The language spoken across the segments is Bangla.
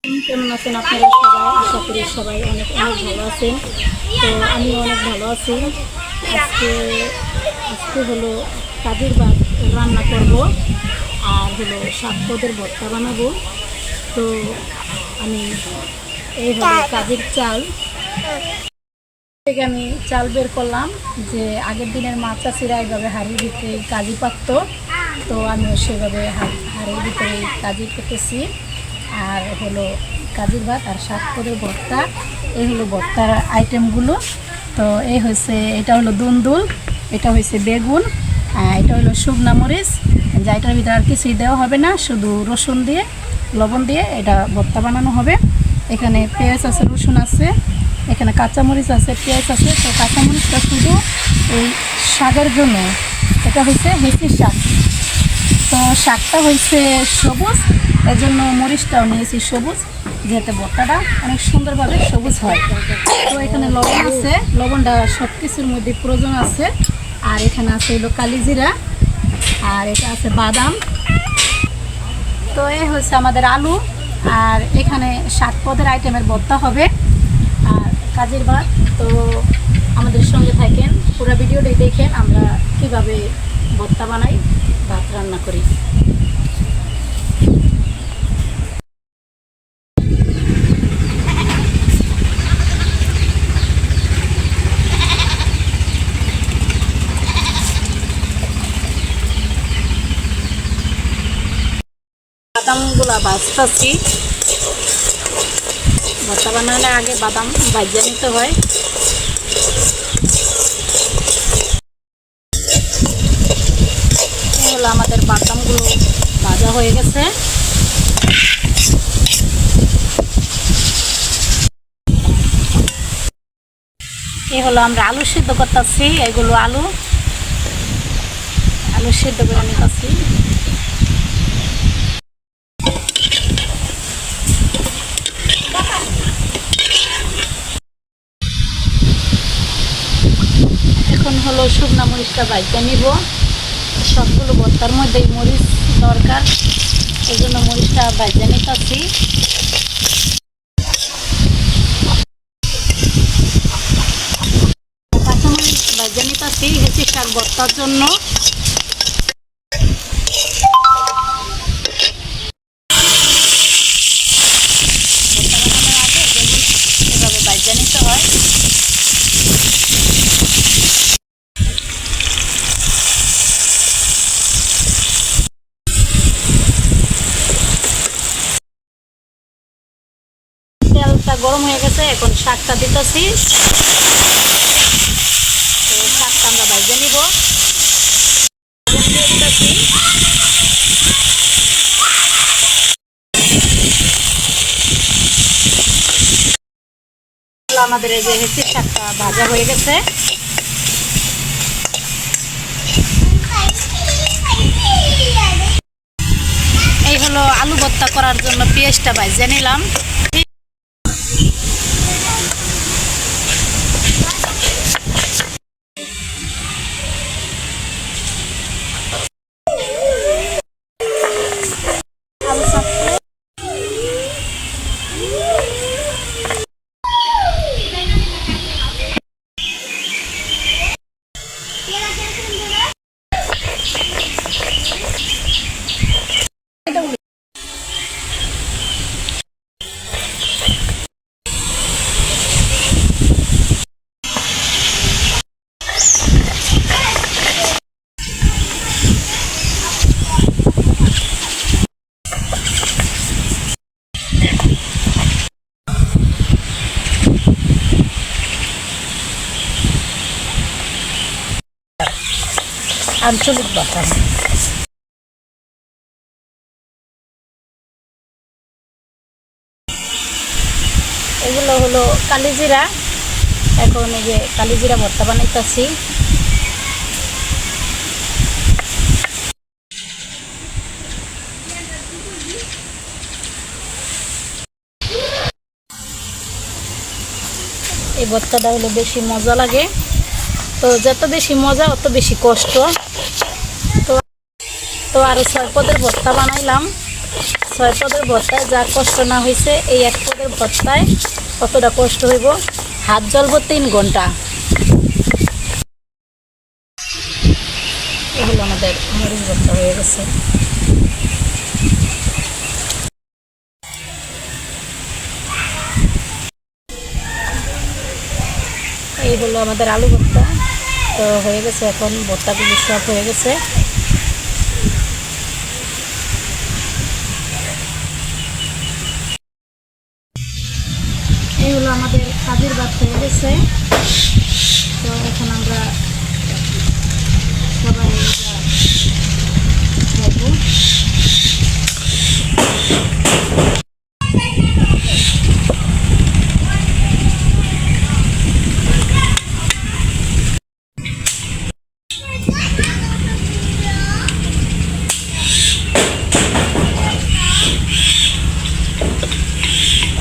কেমন আছেন আপনারা সবাই? আশা করি সবাই অনেক অনেক ভালো আছেন। তো আমি অনেক ভালো আছি। আজকে আজকে হলো কাজের ভাত রান্না করব, আর হলো শাক পদের ভর্তা বানাবো। তো আমি এই হলো কাজের চাল থেকে আমি চাল বের করলাম, যে আগের দিনের মাছ চাষিরা এইভাবে হাড়ির ভিতরে কাজি পাতত, তো আমিও সেভাবে হাড়ির ভিতরে কাজি পেতেছি। আর হলো কাজির ভাত আর শাক করে ভর্তা, এই হলো ভর্তার আইটেমগুলো। তো এই হয়েছে, এটা হলো দুন্দুল, এটা হয়েছে বেগুন, এটা হলো শুকনা মরিচ, যা এটার ভিতরে আর কিছুই দেওয়া হবে না, শুধু রসুন দিয়ে লবণ দিয়ে এটা ভর্তা বানানো হবে। এখানে পেঁয়াজ আছে, রসুন আছে, এখানে কাঁচামরিচ আছে, পেঁয়াজ আছে। তো কাঁচামরিচটা শুধু এই শাকের জন্য, এটা হচ্ছে হেঁচির শাক। তো শাকটা হয়েছে সবুজ, এর জন্য মরিচটাও নিয়েছি সবুজ, যেহেতু ভর্তাটা অনেক সুন্দরভাবে সবুজ হয়। তো এখানে লবণ আছে, লবণটা সব কিছুর মধ্যে প্রয়োজন আছে। আর এখানে আছে হলো কালিজিরা, আর এটা আছে বাদাম। তো এই হচ্ছে আমাদের আলু, আর এখানে 7 পদের আইটেমের ভর্তা হবে আর কাজের ভাত। তো আমাদের সঙ্গে থাকেন, পুরো ভিডিওটি দেখেন আমরা কিভাবে ভর্তা বানাই, ভাত রান্না করি। বাদামগুলা ভাজতেছি। ভর্তা বানালে আগে বাদাম ভাজা নিতে হয়। এই হলো আমাদের বাদামগুলো ভাজা হয়ে গেছে। এই হলো আমরা আলু সিদ্ধ করতেছি, এগুলো আলু সিদ্ধ করে নিতেছি। এখন হলো শুকনা মরিচটা ভাজতে নিব। সবগুলো ভর্তার মধ্যেই মরিচ দরকার, এই জন্য মরিচটা ভাজতে নিতেছি। কাঁচামরিচ ভাজতে নিতেছি হেঁচি শাক ভর্তার জন্য। এভাবে ভাজতে নিতে হয়। তেলটা গরম হয়ে গেছে, এখন শাকটা দিতেছি। শাকটা আমরা ভাজতে নিব। আমাদের এই যে হেঁচি শাকটা ভাজা হয়ে গেছে। এই হলো আলু ভর্তা করার জন্য পেঁয়াজটা ভাজতে নিলাম। আঞ্চলিক ভাষা। এগুলো হলো কালিজিরা। এখন এই যে কালিজিরা ভর্তা বানাইতেছি। এই ভর্তাটা হলো বেশি মজা লাগে। তো যত বেশি মজা অত বেশি কষ্ট। তো আরো 6 পদের ভর্তা বানাইলাম। 6 পদের ভর্তায় যা কষ্ট না হয়েছে এই 1 পদের ভর্তায় কতটা কষ্ট হইব। হাত জ্বলবো 3 ঘন্টা। এই হলো আমাদের মরিচ ভর্তা হয়ে গেছে। এই হলো আমাদের আলু ভর্তা। তো হয়ে গেছে, এখন ভর্তাগুলো সব হয়ে গেছে। এই হলো আমাদের কাজের ভাত হয়ে গেছে। তো এখন আমরা সবাই খাবো।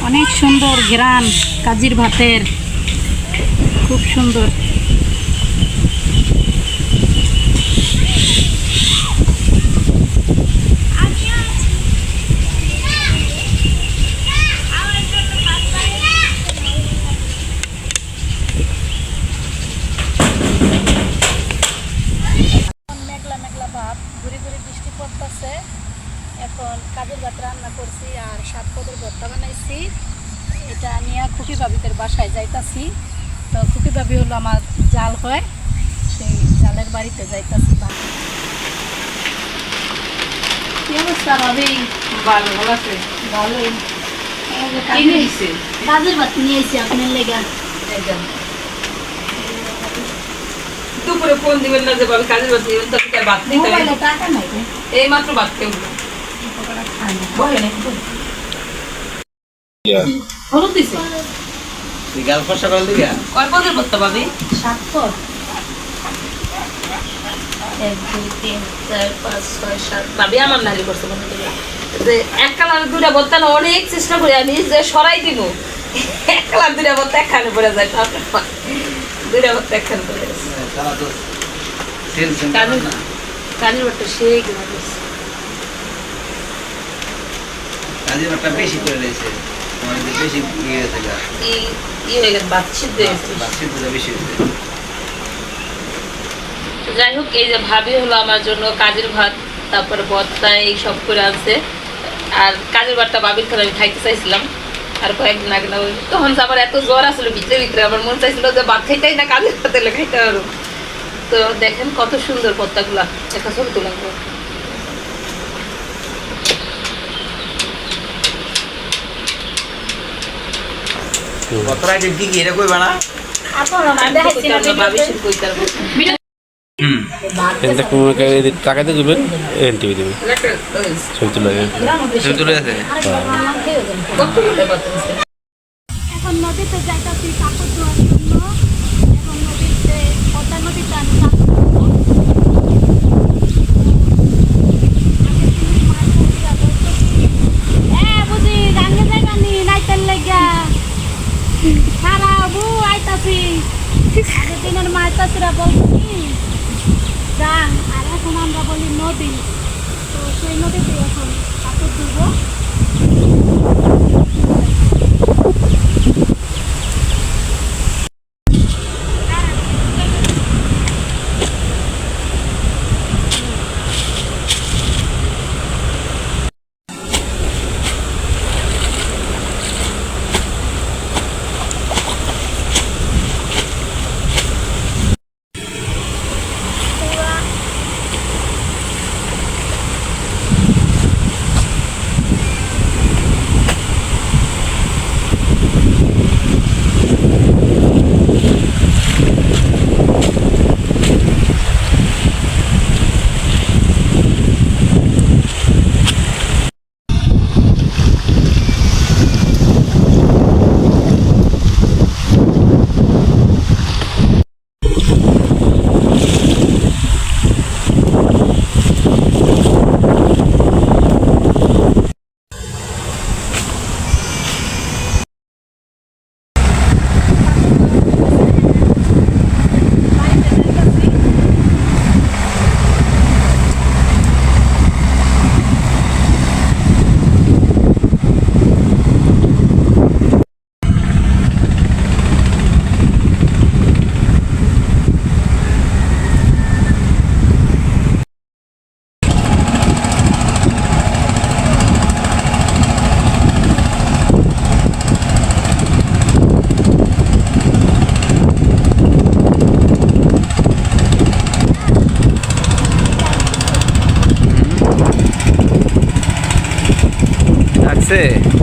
অনেক সুন্দর ঘ্রাণ কাজির ভাতের, খুব সুন্দর। মেঘলা মেঘলা ভাব, ঘুরে ঘুরে বৃষ্টি পড়তেছে। এখন কাজের ভাত রান্না করছি আর 7 পদের ভর্তা বানাইছি। এটা নিয়ে খুকি ভাবিদের বাসায় যাইতাছি। তো খুকি ভাবি হলো আমার জাল হয়, সেই জালের বাড়িতে যাইতাছি। কি অবস্থা ভাবি? ভালো ভালো আছে। ভালোই। কিনেছে কাজের ভাত নিয়েছি আপনার লেগা। দুপুরে ফোন দিবেন না যে ভাবে কাজের বাদ দিবেন, তো কি আর বাদ দিতে হবে? মোবাইলে টাকা নাই রে। এই মাত্র বাদ খেয়ে উঠলো। বলেন একটু। হলুদ দিছে সকাল দিকে কয় পদের ভর্তা পাবি? 7 পদ। 1 2 3 4 5 6 7 ভাবি আমার নালি করছে মনে করি যে এক কালার দুটা ভর্তা না অনেক চেষ্টা করি আমি যে সরাই দিব, এক কালার দুটা ভর্তা একখানে পড়ে যায়। দুটা ভর্তা একখানে পড়ে গেছে। তারা তো সেল কাজের ভর্তা সেই কিনা করছে। কাজের একটা বেশি করে রয়েছে, তোমার যে বেশি ইয়ে হয়েছে গা, ই হয়ে গেছে, ভাত সিদ্ধ হয়ে গেছে। বাচ্চা দুধ বেশি হয়েছে। তো যাই হোক, এই যে ভাবি হলো আমার জন্য কাজের ভাত তারপরে ভর্তা এই সব করে আনছে। আর কাজের ভাতটা ভাবির খেলে আমি খাইতে চাইছিলাম আর কয়েকদিন আগে না, তখন তো আমার এত জ্বর আসলো ভিতরে ভিতরে, আমার মন চাইছিল যে ভাত খাইতেই না কাজের ভাত এলে খাইতে পারো। তো দেখেন কত সুন্দর ভর্তাগুলা, একটা ছবি তোলা। কত আইটেম কি কি এটা কই বানা? টাকাতে দেবেন এনটিভি দেবেন ছবি তুলে ছবি তুলে আছে। এখন নদীতে যাইতাছি কাপড় ধোয়ার জন্য। এখন নদীতে পদ্মা নদীতে আমি কাপড় ধোবো। বুঝি গাঙ্গে জায়গা নি নাইতের লেগা সারা বু আইতাছি। আগের দিনের মাইতাছিরা বলতো কি গান, আর এখন আমরা বলি নদী। তো সেই নদীতে এখন কাপড় ধুবো। হয়েছে